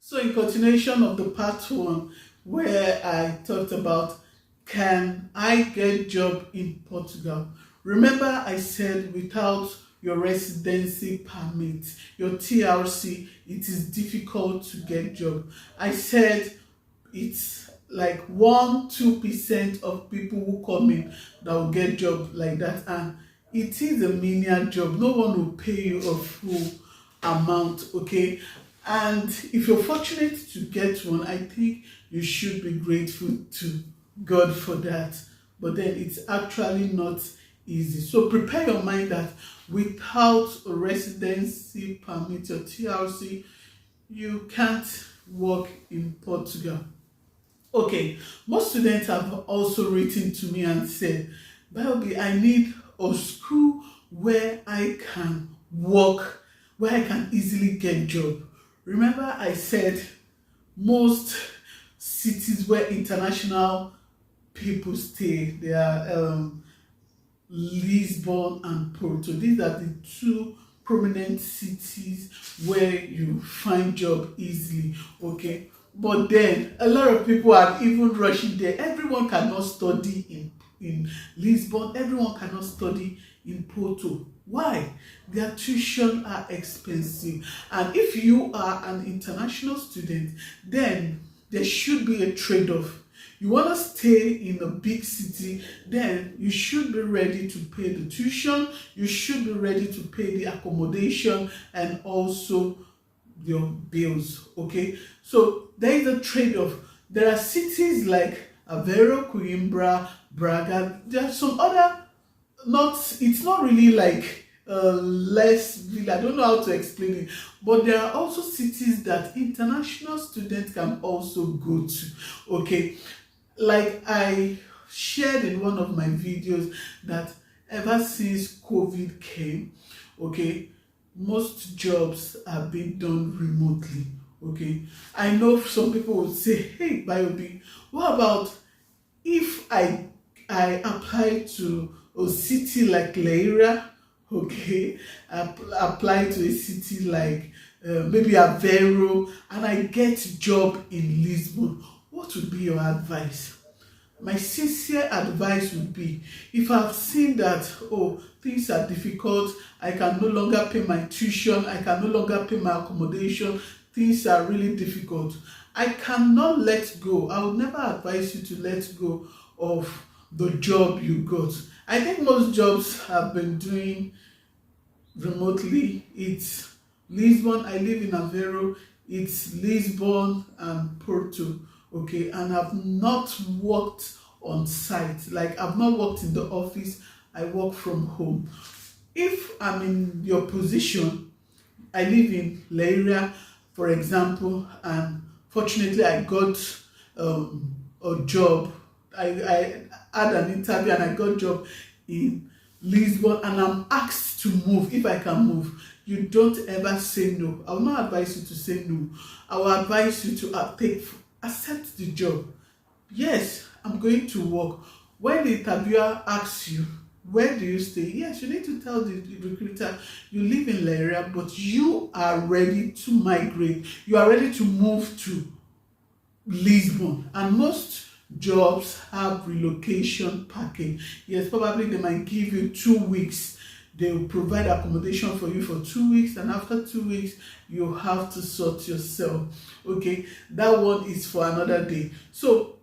So in continuation of the part 1, where I talked about, can I get job in Portugal? Remember I said without your residency permit, your TRC, it is difficult to get job. I said it's like 1-2% of people who come in that will get job like that, and it is a menial job. No one will pay you a full amount, okay? And if you're fortunate to get one, I think you should be grateful to God for that. But then it's actually not easy. So prepare your mind that without a residency permit or TRC, you can't work in Portugal. Okay, most students have also written to me and said, Bayobi, I need a school where I can work, where I can easily get job. Remember I said most cities where international people stay, they are Lisbon and Porto. These are the two prominent cities where you find job easily, okay? But then a lot of people are even rushing there. Everyone cannot study in Lisbon. Everyone cannot study in Porto. Why? Their tuition are expensive. And if you are an international student, then there should be a trade-off. You want to stay in a big city, then you should be ready to pay the tuition, you should be ready to pay the accommodation and also your bills, okay? So there is a trade-off. There are cities like Aveiro, Coimbra, Braga. There are some other, it's not really like less, I don't know how to explain it, but there are also cities that international students can also go to, okay? Like I shared in one of my videos that ever since COVID came, okay, most jobs are being done remotely, okay? I know some people would say, hey, Bayobi, what about if I apply to a city like Leira, okay? Apply to a city like maybe Aveiro, and I get job in Lisbon. What would be your advice? My sincere advice would be, if I've seen that, oh, things are difficult, I can no longer pay my tuition, I can no longer pay my accommodation, things are really difficult, I cannot let go. I would never advise you to let go of the job you got. I think most jobs have been doing remotely. It's Lisbon, I live in Aveiro, it's Lisbon and Porto. Okay, and I've not worked on site, like I've not worked in the office, I work from home. If I'm in your position, I live in Leiria, for example, and fortunately I got a job. I had an interview and I got a job in Lisbon, and I'm asked to move. If I can move, you don't ever say no. I will not advise you to say no. I will advise you to accept the job. Yes, I'm going to work. When the interviewer asks you, where do you stay? Yes, you need to tell the recruiter you live in Leiria, but you are ready to migrate. You are ready to move to Lisbon. And most jobs have relocation package. Yes, probably they might give you 2 weeks. They will provide accommodation for you for 2 weeks, and after 2 weeks you have to sort yourself. Okay, that one is for another day. So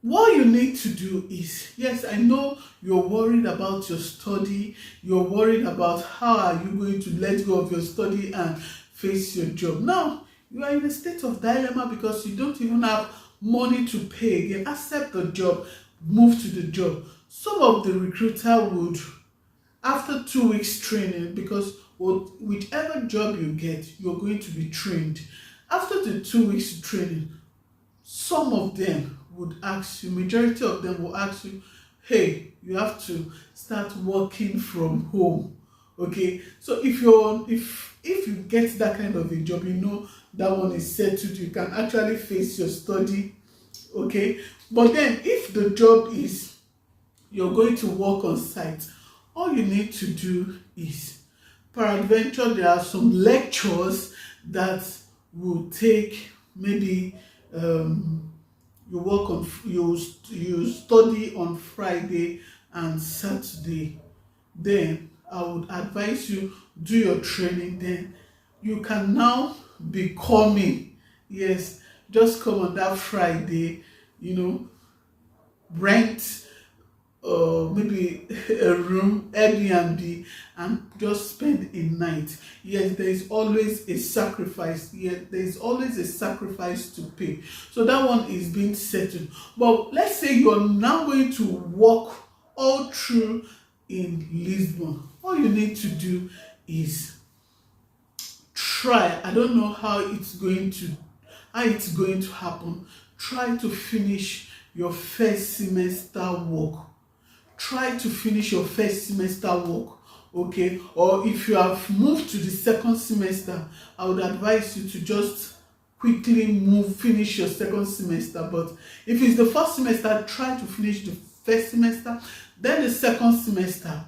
what you need to do is, yes, I know you're worried about your study, you're worried about how are you going to let go of your study and face your job. Now you are in a state of dilemma because you don't even have money to pay again. Accept the job, move to the job. Some of the recruiter would, after 2 weeks training, because whichever job you get, you're going to be trained. After the 2 weeks training, some of them would ask you, majority of them will ask you, hey, you have to start working from home. Okay, so if you get that kind of a job, you know that one is settled, you can actually face your study. Okay, but then if the job is you're going to work on site, all you need to do is, peradventure, there are some lectures that will take maybe you study on Friday and Saturday. Then I would advise you do your training. Then you can now be coming. Yes, just come on that Friday, rent maybe a room, Airbnb, and just spend a night. Yes, there is always a sacrifice. Yes, there is always a sacrifice to pay. So that one is being settled. But let's say you're now going to walk all through in Lisbon. All you need to do is try. I don't know how it's going to happen. Try to finish your first semester work. Try to finish your first semester work, okay? Or if you have moved to the second semester, I would advise you to just quickly finish your second semester. But if it's the first semester, try to finish the first semester. Then the second semester,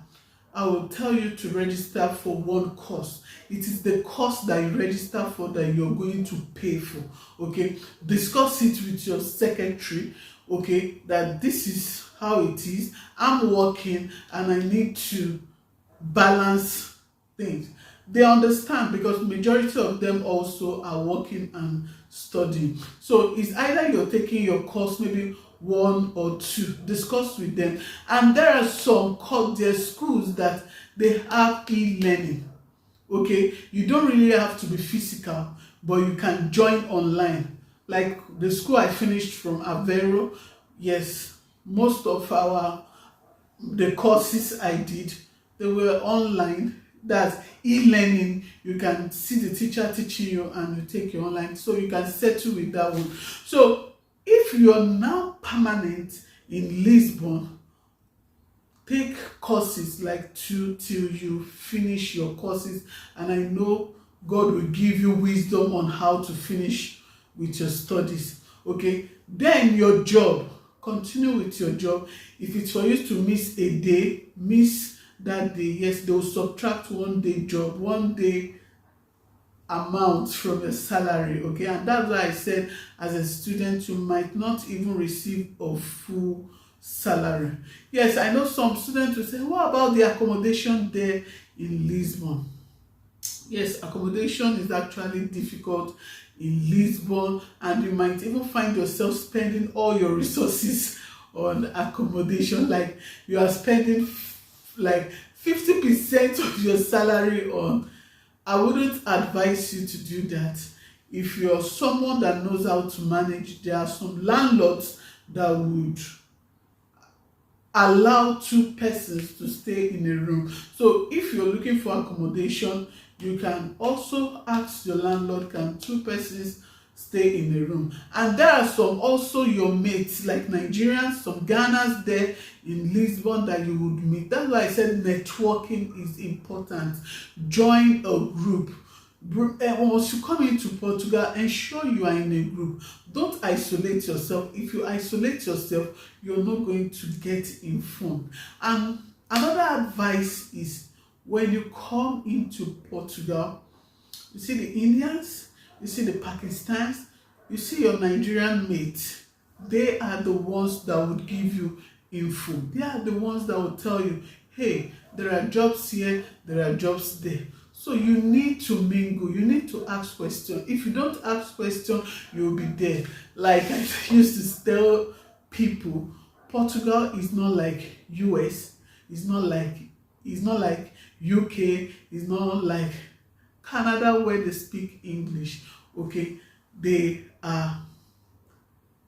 I will tell you to register for one course. It is the course that you register for that you're going to pay for, okay? Discuss it with your secretary, okay, that this is how it is. I'm working and I need to balance things. They understand because majority of them also are working and studying. So it's either you're taking your course, maybe 1 or 2, discuss with them. And there are there's schools that they have e-learning, okay? You don't really have to be physical, but you can join online. Like the school I finished from Aveiro, yes, most of the courses I did, they were online. That's e-learning. You can see the teacher teaching you and you take your online, so you can settle with that one. So if you're now permanent in Lisbon, take courses like 2 till you finish your courses, and I know God will give you wisdom on how to finish with your studies, okay? Then your job, continue with your job. If it's for you to miss a day, miss that day. Yes, they will subtract 1 day job, 1 day amount from your salary, okay? And that's why I said as a student you might not even receive a full salary. Yes, I know some students will say, what about the accommodation there in Lisbon? Yes, accommodation is actually difficult in Lisbon, and you might even find yourself spending all your resources on accommodation. Like you are spending like 50% of your salary on. I wouldn't advise you to do that. If you're someone that knows how to manage, there are some landlords that would allow 2 persons to stay in a room. So if you're looking for accommodation, you can also ask your landlord, can 2 persons stay in a room? And there are some also your mates, like Nigerians, some Ghanaians there in Lisbon that you would meet. That's why I said networking is important. Join a group. Once you come into Portugal, ensure you are in a group. Don't isolate yourself. If you isolate yourself, you're not going to get informed. And another advice is, when you come into Portugal, you see the Indians, you see the Pakistanis, you see your Nigerian mates. They are the ones that would give you info. They are the ones that will tell you, hey, there are jobs here, there are jobs there. So you need to mingle, you need to ask questions. If you don't ask questions, you'll be there. Like I used to tell people, Portugal is not like US, it's not like UK, it's not like Canada where they speak English, okay? They are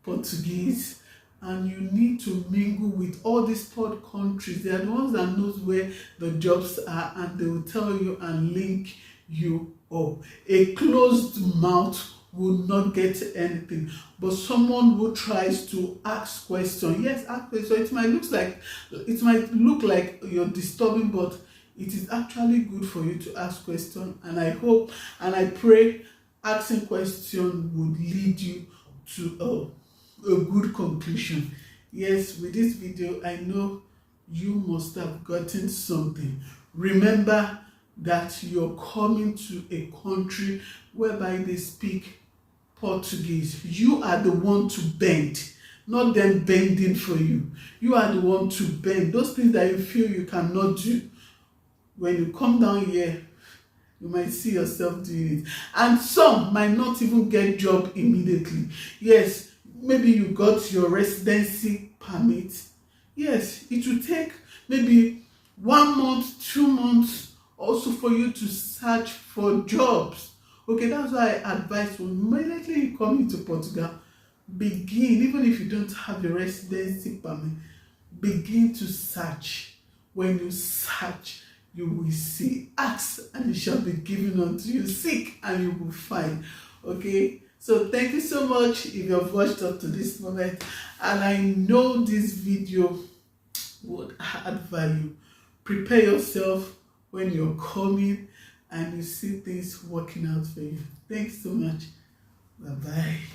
Portuguese, and you need to mingle with all these third countries. They are the ones that knows where the jobs are, and they will tell you and link you up. A closed mouth will not get anything, but someone who tries to ask questions, yes, ask questions. It might look like you're disturbing, but it is actually good for you to ask questions. And I hope and I pray asking questions would lead you to a good conclusion. Yes, with this video, I know you must have gotten something. Remember, that you're coming to a country whereby they speak Portuguese. You are the one to bend, not them bending for you. You are the one to bend. Those things that you feel you cannot do, when you come down here, you might see yourself doing it. And some might not even get job immediately. Yes, maybe you got your residency permit. Yes, it will take maybe 1 month, 2 months also for you to search for jobs. Okay, that's why I advise you, immediately you come into Portugal, begin, even if you don't have a residency permit, begin to search. When you search, you will see. Ask and it shall be given unto you. Seek and you will find. Okay, so thank you so much if you have watched up to this moment, and I know this video would add value. Prepare yourself when you're coming and you see things working out for you. Thanks so much. Bye bye.